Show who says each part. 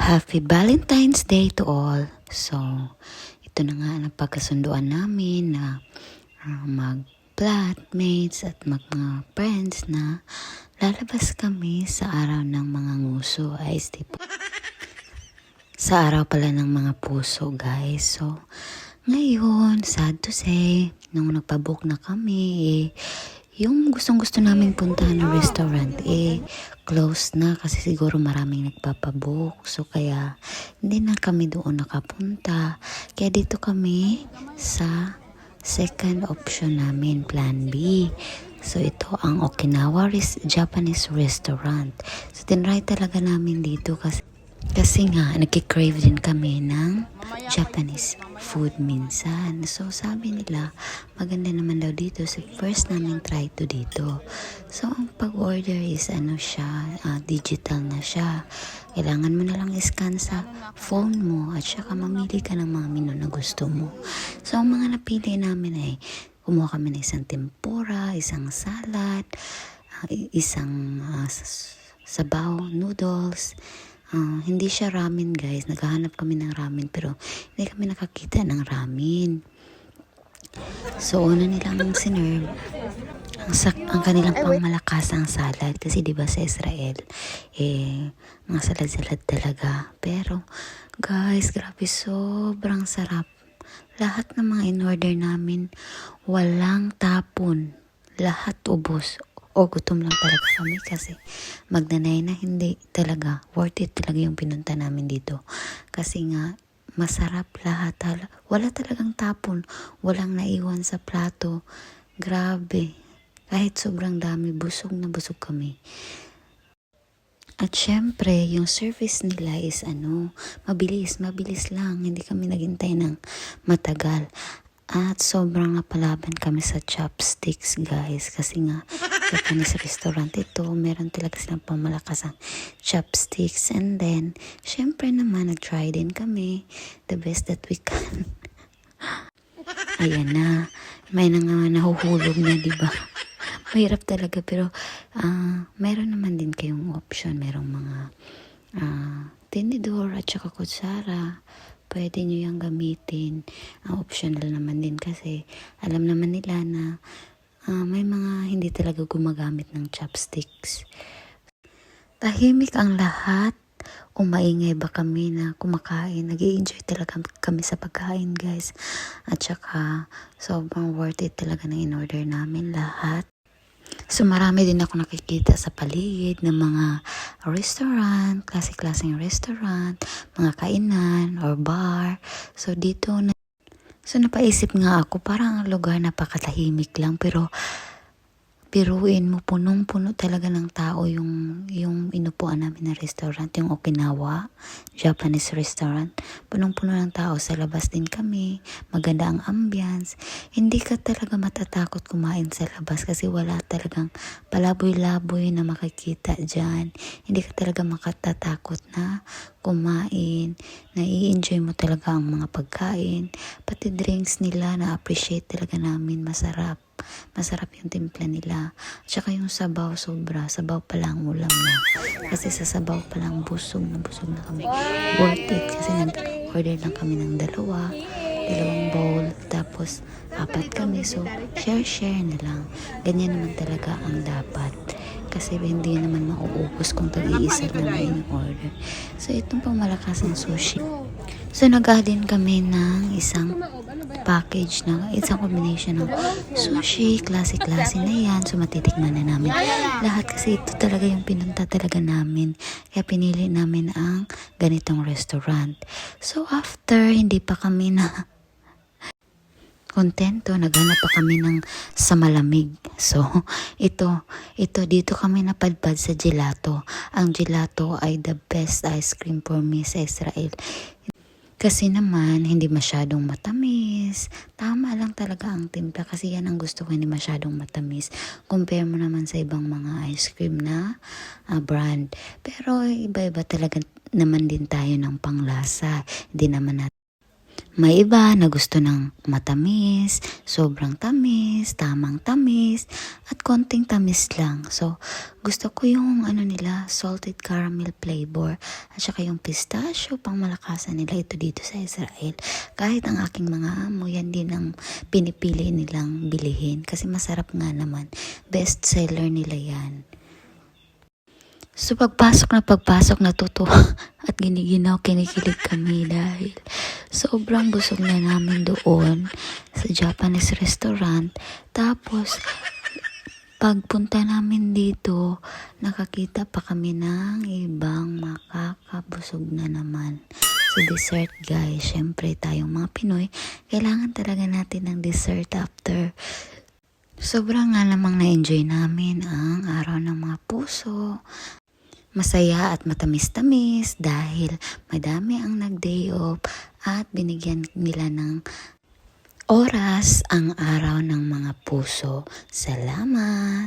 Speaker 1: Happy Valentine's Day to all. So, ito na nga ang pagkasunduan namin na mag-flatmates at mga friends na lalabas kami sa araw ng mga nguso. Sa araw pala ng mga puso, guys. So, ngayon, sad to say, nung nagpabook na kami, yung gustong-gusto naming puntahan ng restaurant, close na kasi siguro maraming nagpapabook. So, kaya hindi na kami doon nakapunta. Kaya dito kami sa second option namin, Plan B. So, ito ang Okinawa Japanese restaurant. So, tinry talaga namin dito kasi nga, nagkikrave din kami ng Japanese food minsan. So, sabi nila, maganda naman daw dito. So, first namin try to dito. So, ang pag-order is digital na siya. Kailangan mo na lang iscan sa phone mo at saka mamili ka ng mga menu na gusto mo. So, ang mga napili namin ay kumuha kami ng isang tempura, isang salad, isang sabaw, noodles. Hindi siya ramen, guys. Naghahanap kami ng ramen pero hindi kami nakakita ng ramen. So, una nilang sinerve ang kanilang pangmalakasang salad kasi diba sa Israel mga salad-salad talaga. Pero guys, grabe, sobrang sarap. Lahat ng mga in-order namin walang tapon. Lahat ubos. O gutom lang talaga kami kasi magdanay na hindi talaga worth it talaga yung pinunta namin dito. Kasi nga masarap lahat. Wala talagang tapon. Walang naiwan sa plato. Grabe. Kahit sobrang dami, busog na busog kami. At syempre, yung service nila is mabilis lang. Hindi kami naghintay ng matagal. At sobrang napalaban kami sa chopsticks, guys. Kasi nga, Japanese restaurant ito, meron talaga silang pamamakasang chopsticks. And then, syempre naman, nag-try din kami. The best that we can. Ayan na. May nahuhulog na, diba? Mahirap talaga, pero meron naman din kayong option. Merong mga tinidor at saka kutsara. Pwede nyo yung gamitin. Optional naman din kasi alam naman nila na may mga hindi talaga gumagamit ng chopsticks. Tahimik ang lahat. Umaingay ba kami na kumakain? Nag-i-enjoy talaga kami sa pagkain, guys. At saka sobrang worth it talaga ng in-order namin lahat. So, marami din ako nakikita sa paligid ng mga restaurant, klase-klaseng restaurant, mga kainan or bar. So, napaisip nga ako, parang ang lugar napakatahimik lang, pero biruin mo, punong-puno talaga ng tao yung inupuan namin na restaurant, yung Okinawa Japanese restaurant. Punong-puno ng tao. Sa labas din kami. Maganda ang ambience. Hindi ka talaga matatakot kumain sa labas kasi wala talagang palaboy-laboy na makikita dyan. Hindi ka talaga makatatakot na kumain. Nai-enjoy mo talaga ang mga pagkain. Pati drinks nila, na-appreciate talaga namin. Masarap yung timpla nila. At saka yung sabaw, sobra. Sabaw pa lang, ulam na. Kasi sa sabaw pa lang, busog na kami. Worth it. Kasi nag-order lang kami ng dalawang bowl. Tapos, 4 kami. So, share na lang. Ganyan naman talaga ang dapat. Kasi hindi naman mauubos kung tag-iisa lang yung order. So, itong pangmalakasang sushi. So, nag-add kami ng isang package na isang combination ng sushi, klase-klase na yan. So, matitikman na namin lahat kasi ito talaga yung pinunta talaga namin. Kaya pinili namin ang ganitong restaurant. So, after, hindi pa kami na kontento, naghanap pa kami ng sa malamig. So, dito kami napadpad sa gelato. Ang gelato ay the best ice cream for me sa Israel. Kasi naman, hindi masyadong matamis. Tama lang talaga ang timpla kasi yan ang gusto ko, hindi masyadong matamis. Compare mo naman sa ibang mga ice cream na brand. Pero iba-iba talaga naman din tayo ng panglasa. Hindi naman natin May iba na gusto ng matamis, sobrang tamis, tamang tamis, at konting tamis lang. So, gusto ko yung nila, salted caramel flavor, at saka yung pistachio, pang malakasan nila ito dito sa Israel. Kahit ang aking mga amo, yan din ang pinipili nilang bilihin kasi masarap nga naman. Best seller nila yan. So pagpasok natutuwa at giniginaw, kinikilig kami dahil sobrang busog na namin doon sa Japanese restaurant. Tapos pagpunta namin dito, nakakita pa kami ng ibang makakabusog na naman. Sa dessert guys, syempre tayong mga Pinoy, kailangan talaga natin ng dessert after. Sobrang nga namang na-enjoy namin ang araw ng mga puso. Masaya at matamis-tamis dahil madami ang nag-day off at binigyan nila ng oras ang araw ng mga puso. Salamat!